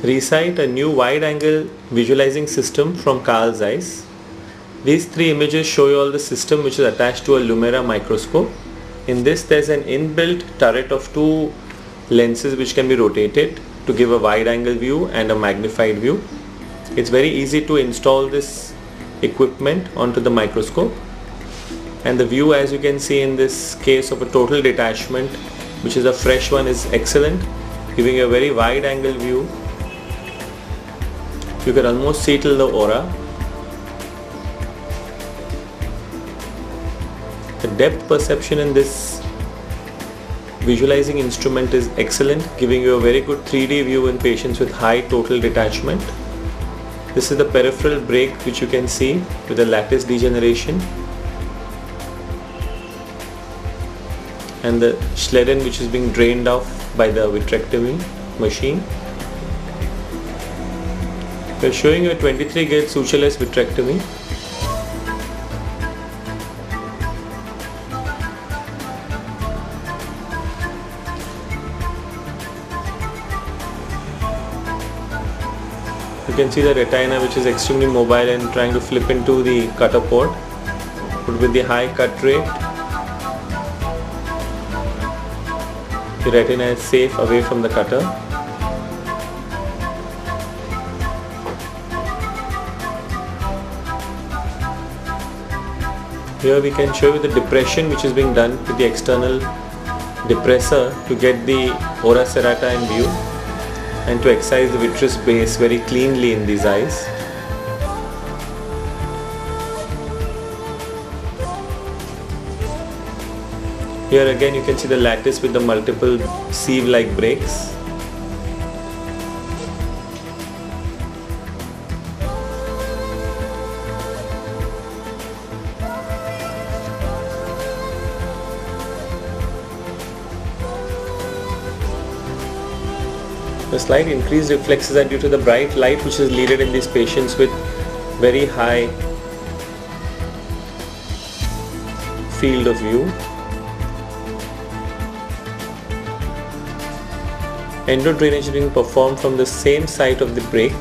Recite a new wide-angle visualizing system from Carl Zeiss. These three images show you all the system which is attached to a Lumira microscope. In this there's an inbuilt turret of two lenses which can be rotated to give a wide-angle view and a magnified view. It's very easy to install this equipment onto the microscope, and the view, as you can see in this case of a total detachment, which is a fresh one, is excellent, giving you a very wide angle view. You can almost see till the aura. The depth perception in this visualizing instrument is excellent, giving you a very good 3D view in patients with high total detachment. This is the peripheral break which you can see with the lattice degeneration, and the Schleiden which is being drained off by the vitrectomy machine. We are showing you a 23 gauge sutureless vitrectomy. You can see the retina which is extremely mobile and trying to flip into the cutter port, but with the high cut rate the retina is safe away from the cutter. Here we can show you the depression which is being done with the external depressor to get the ora serrata in view and to excise the vitreous base very cleanly in these eyes. Here again you can see the lattice with the multiple sieve-like breaks. The slight increased reflexes are due to the bright light which is needed in these patients with very high field of view. Endo drainage is being performed from the same site of the break.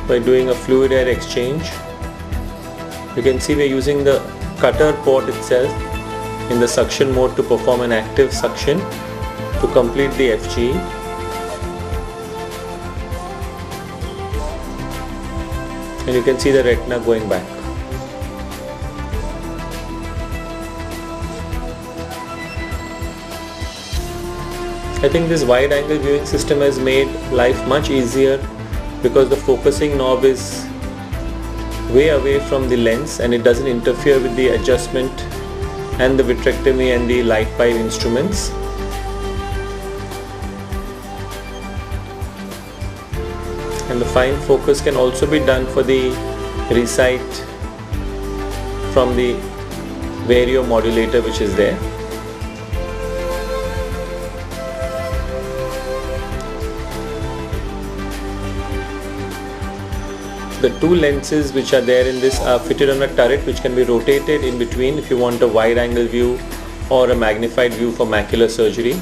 By doing a fluid air exchange. You can see we are using the cutter port itself in the suction mode to perform an active suction to complete the FGE. And you can see the retina going back. I think this wide angle viewing system has made life much easier because the focusing knob is way away from the lens and it doesn't interfere with the adjustment and the vitrectomy and the light pipe instruments. And the fine focus can also be done for the Recite from the Vario modulator which is there. The two lenses which are there in this are fitted on a turret which can be rotated in between if you want a wide angle view or a magnified view for macular surgery.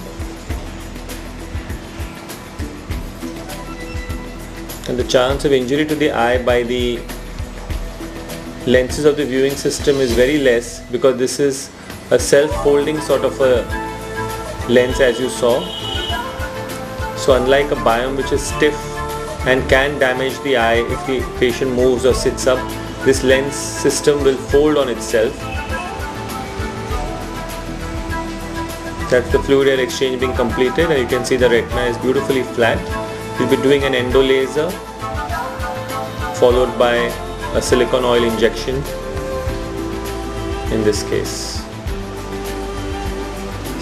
And the chance of injury to the eye by the lenses of the viewing system is very less because this is a self-folding sort of a lens as you saw. So unlike a biome which is stiff and can damage the eye if the patient moves or sits up, this lens system will fold on itself. That's the fluid air exchange being completed and you can see the retina is beautifully flat. We'll be doing an endo laser followed by a silicone oil injection in this case.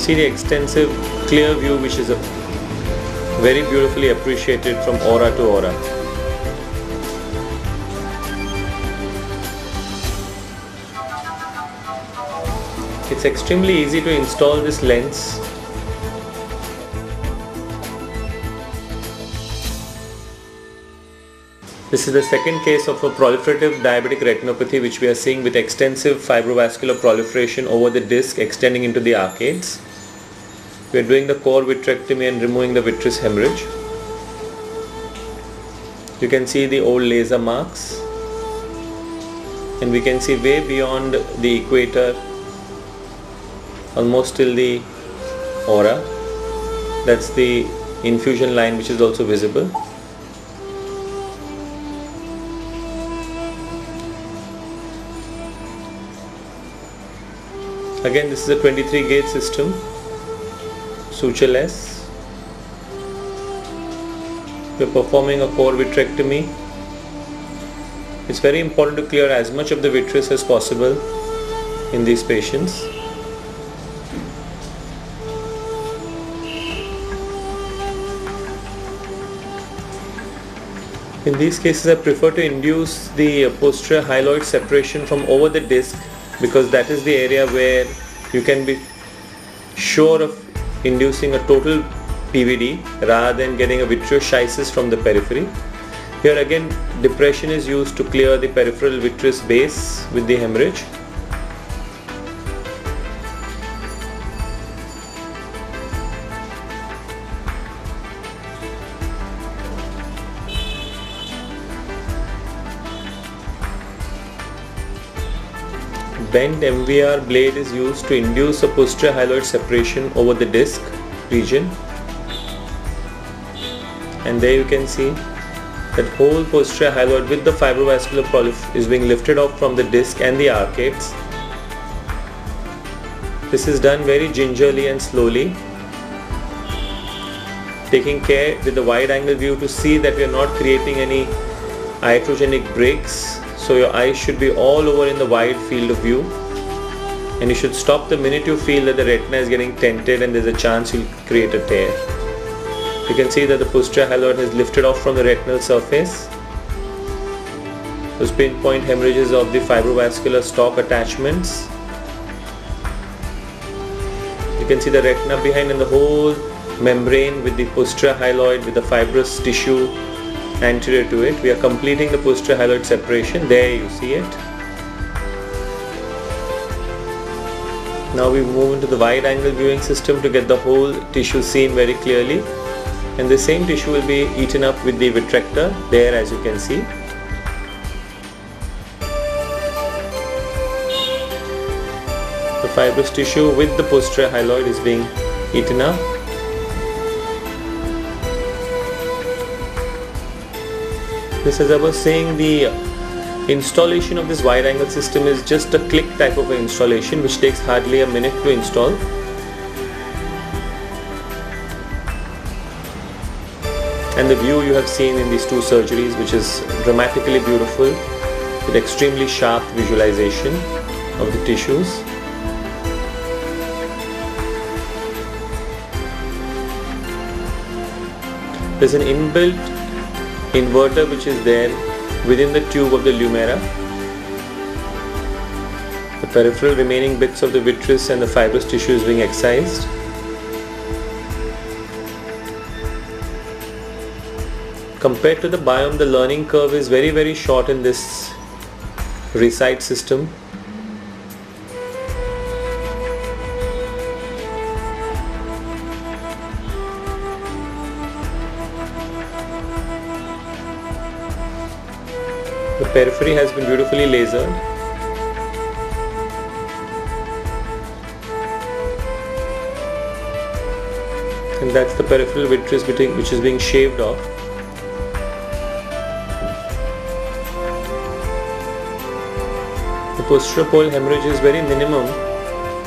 See the extensive clear view which is very beautifully appreciated from aura to aura. It's extremely easy to install this lens. This is the second case of a proliferative diabetic retinopathy which we are seeing with extensive fibrovascular proliferation over the disc extending into the arcades. We are doing the core vitrectomy and removing the vitreous hemorrhage. You can see the old laser marks, and we can see way beyond the equator, almost till the aura. That's the infusion line which is also visible. Again, this is a 23 gauge system, sutureless. We are performing a core vitrectomy. It's very important to clear as much of the vitreous as possible in these patients. In these cases, I prefer to induce the posterior hyaloid separation from over the disc, because that is the area where you can be sure of inducing a total PVD rather than getting a vitreoscheisis from the periphery. Here again, depression is used to clear the peripheral vitreous base with the hemorrhage. Bent MVR blade is used to induce a posterior hyaloid separation over the disc region, and there you can see that whole posterior hyaloid with the fibrovascular polyp is being lifted off from the disc and the arcades. This is done very gingerly and slowly, taking care with the wide angle view to see that we are not creating any iatrogenic breaks. So your eyes should be all over in the wide field of view, and you should stop the minute you feel that the retina is getting tented and there's a chance you'll create a tear. You can see that the posterior hyaloid has lifted off from the retinal surface. Those pinpoint hemorrhages of the fibrovascular stalk attachments. You can see the retina behind and the whole membrane with the posterior hyaloid with the fibrous tissue anterior to it. We are completing the posterior hyaloid separation. There you see it. Now we move into the wide angle viewing system to get the whole tissue seen very clearly, and the same tissue will be eaten up with the vitrector there, as you can see. The fibrous tissue with the posterior hyaloid is being eaten up. This, as I was saying, the installation of this wide angle system is just a click type of an installation which takes hardly a minute to install. And the view you have seen in these two surgeries, which is dramatically beautiful with extremely sharp visualization of the tissues. There's an inbuilt inverter which is there within the tube of the lumera. The peripheral remaining bits of the vitreous and the fibrous tissue is being excised. Compared to the biome, the learning curve is very short in this ReSight system. The periphery has been beautifully lasered. And that's the peripheral vitreous which is being shaved off. The posterior pole hemorrhage is very minimum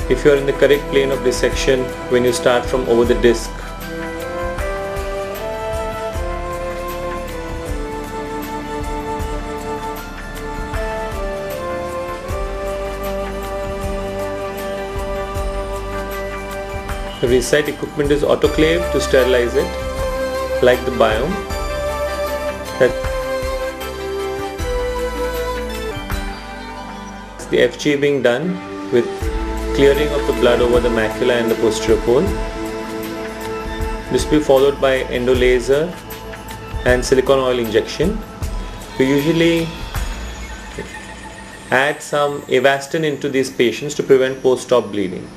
if you are in the correct plane of dissection when you start from over the disc. The ReSight equipment is autoclaved to sterilize it, like the biome. That's the FG being done with clearing of the blood over the macula and the posterior pole. This will be followed by endolaser and silicone oil injection. We usually add some Avastin into these patients to prevent post-op bleeding.